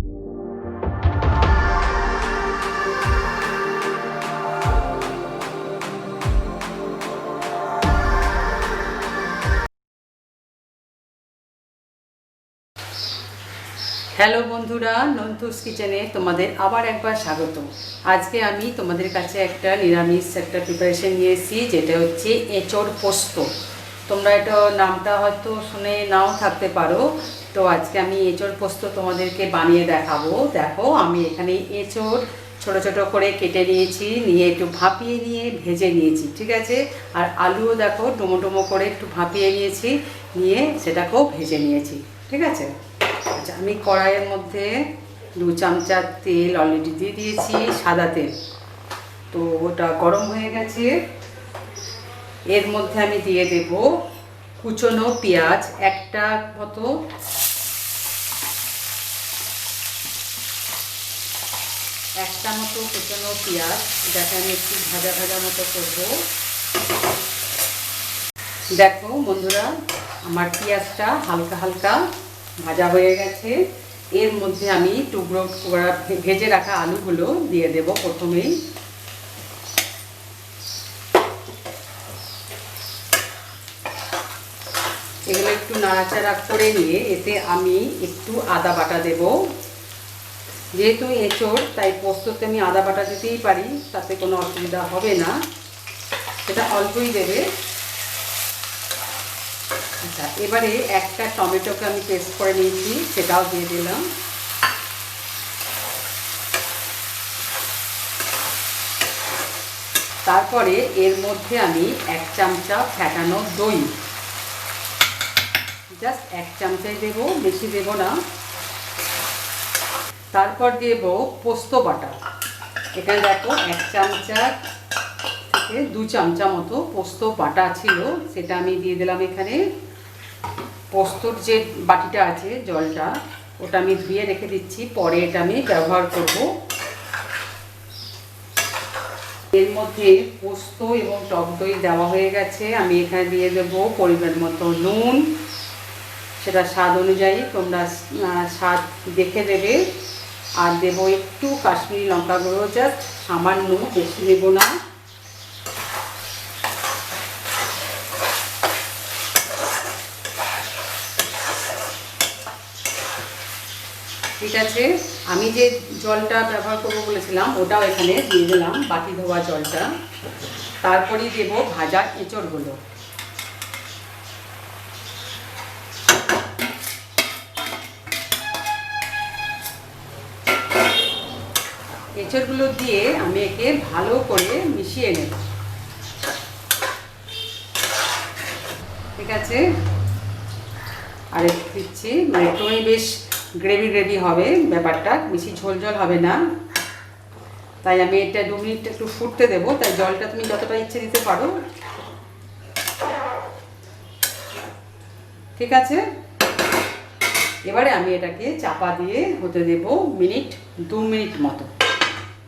Hello বন্ধুরা, নন্টুস কিচেনে তোমাদের আবার একবার স্বাগত। আজকে আমি তোমাদের কাছে একটা নিরামিষ একটা প্রিপারেশন নিয়ে এসেছি, যেটা হচ্ছে এঁচোড় পোস্ত। তোমরা এটা নামটা হয়তো শুনে নাও থাকতে পারো। তো আজকে আমি এঁচোড় পোস্ত তোমাদেরকে বানিয়ে দেখাবো। দেখো, আমি এখানে এঁচোড় ছোটো ছোটো করে কেটে নিয়েছি, নিয়ে একটু ভাপিয়ে নিয়ে ভেজে নিয়েছি, ঠিক আছে। আর আলুও দেখো ডুমো ডুমো করে একটু ভাপিয়ে নিয়েছি, নিয়ে সেটাকেও ভেজে নিয়েছি, ঠিক আছে। আচ্ছা, আমি কড়াইয়ের মধ্যে 2 চামচা তেল অলরেডি দিয়ে দিয়েছি, সাদা তেল। তো ওটা গরম হয়ে গেছে। এর মধ্যে আমি দিয়ে দেব কুচনো পেঁয়াজ একটা মতো, কুচনো পেঁয়াজ। এটাকে আমি একটু ভাজা ভাজা মতো করবো। দেখো বন্ধুরা, আমার পেঁয়াজটা হালকা হালকা ভাজা হয়ে গেছে। এর মধ্যে আমি টুকরো করা ভেজে রাখা আলুগুলো দিয়ে দেব প্রথমেই। এগুলো একটু নাড়াচাড়া করে নিয়ে এতে আমি একটু আদা বাটা দেব। যেহেতু এঁচোড়, তাই পোস্ততে আমি আদা বাটা দিতেই পারি, তাতে কোনো অসুবিধা হবে না। সেটা অল্পই দেবে। আচ্ছা, এবারে একটা টমেটোকে আমি পেস্ট করে নিয়েছি, সেটাও দিয়ে দিলাম। তারপরে এর মধ্যে আমি 1 চামচা ফ্যাটানো দই, জাস্ট 1 চামচাই দেবো, বেশি দেব না। তারপর দেব পোস্ত বাটা। এখানে দেখো 1 চামচা থেকে 2 চামচা মতো পোস্ত বাটা ছিল, সেটা আমি দিয়ে দিলাম এখানে। পোস্তর যে বাটিটা আছে, জলটা, ওটা আমি ধুয়ে রেখে দিচ্ছি, পরে এটা আমি ব্যবহার করব। এর মধ্যে পোস্ত এবং টক দই দেওয়া হয়ে গেছে। আমি এখানে দিয়ে দেব পরিমাণ মতো নুন, সেটা স্বাদ অনুযায়ী তোমরা স্বাদ দেখে দেবে। আর দেবো একটু কাশ্মীরি লঙ্কা গুঁড়ো, জাস্ট সামান্য, বেশি দেব না। ঠিক আছে, আমি যে জলটা ব্যবহার করবো বলেছিলাম, ওটাও এখানে দিয়ে দিলাম, বাটি ধোয়া জলটা। তারপরেই দেব ভাজা এঁচোড়গুলো। এঁচোড়গুলো দিয়ে আমি একে ভালো করে মিশিয়ে নেব, ঠিক আছে। আর একটু দিচ্ছি, মানে একটুখানি বেশ গ্রেভি গ্রেভি হবে ব্যাপারটা, বেশি ঝোল ঝোল হবে না। তাই আমি এটা 2 মিনিট একটু ফুটতে দেবো। তাই জলটা তুমি যতটা ইচ্ছে দিতে পারো, ঠিক আছে। এবারে আমি এটাকে চাপা দিয়ে হতে দেব 2 মিনিট মতো।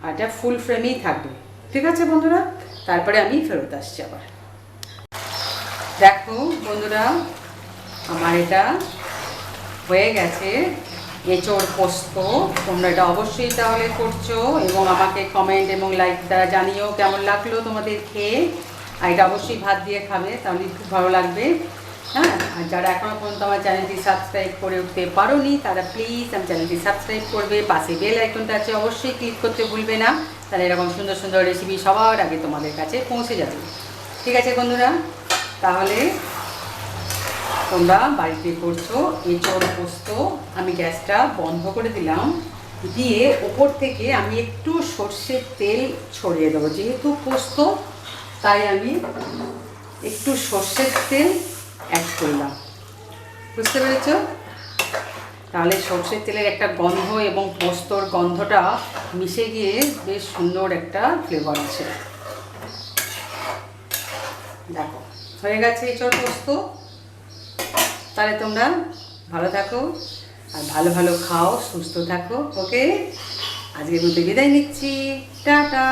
আর এটা ফুল ফ্লেমেই থাকবে, ঠিক আছে বন্ধুরা। তারপরে আমি ফেরত আসছি আবার। দেখো বন্ধুরা, আমার এটা হয়ে গেছে এঁচোড় পোস্ত। তোমরা এটা অবশ্যই তাহলে করছো, এবং আমাকে কমেন্ট এবং লাইক দ্বারা জানিও কেমন লাগলো তোমাদের খেয়ে। আর এটা অবশ্যই ভাত দিয়ে খাবে, তাহলে খুব ভালো লাগবে। হ্যাঁ, আর যারা এখনও পর্যন্ত আমার চ্যানেলটি সাবস্ক্রাইব করে উঠতে পারোনি, তারা প্লিজ আমার চ্যানেলটি সাবস্ক্রাইব করবে। পাশে বেল আইকনটা আছে, অবশ্যই ক্লিক করতে ভুলবে না, তাহলে এরকম সুন্দর সুন্দর রেসিপি সবার আগে তোমাদের কাছে পৌঁছে যাবে, ঠিক আছে বন্ধুরা। তাহলে তোমরা বাড়িতে করছো এঁচোড় পোস্ত। আমি গ্যাসটা বন্ধ করে দিলাম, দিয়ে ওপর থেকে আমি একটু সর্ষের তেল ছড়িয়ে দেবো। যেহেতু পোস্ত, তাই আমি একটু সর্ষের তেল অ্যাড করলাম, বুঝতে পেরেছ? তাহলে সর্ষের তেলের একটা গন্ধ এবং পোস্তর গন্ধটা মিশে গিয়ে বেশ সুন্দর একটা ফ্লেভার আছে। দেখো, হয়ে গেছে এঁচোড় পোস্ত। তাহলে তোমরা ভালো থাকো, আর ভালো ভালো খাও, সুস্থ থাকো। ওকে, আজকের মধ্যে বিদায় নিচ্ছি, টাটা।